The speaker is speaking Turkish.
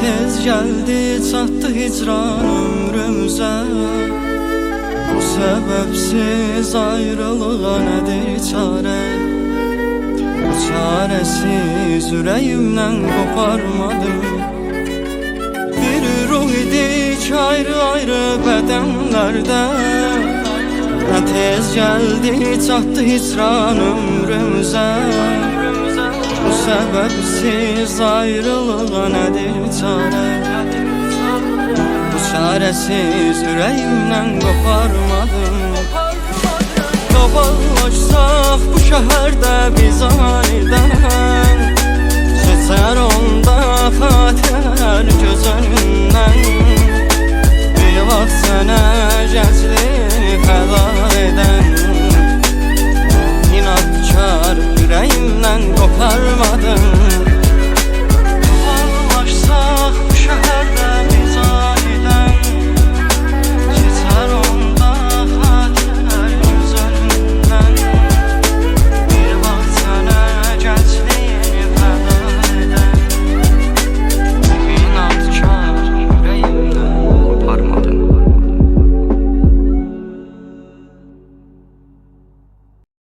tez geldi çattı hicran ömrümüze. Bu sebepsiz ayrılığa nedir çare? Bu çaresiz yüreğimden koparmadım. Bir ruh idik ayrı ayrı bedenlerde. Ne tez geldi çattı hicran ömrümüze. Bu sebepsiz ayrılığa nedir çare? Bu çaresiz yüreğimden koparmadım. Kaballaşsak bu şehirde biz aniden,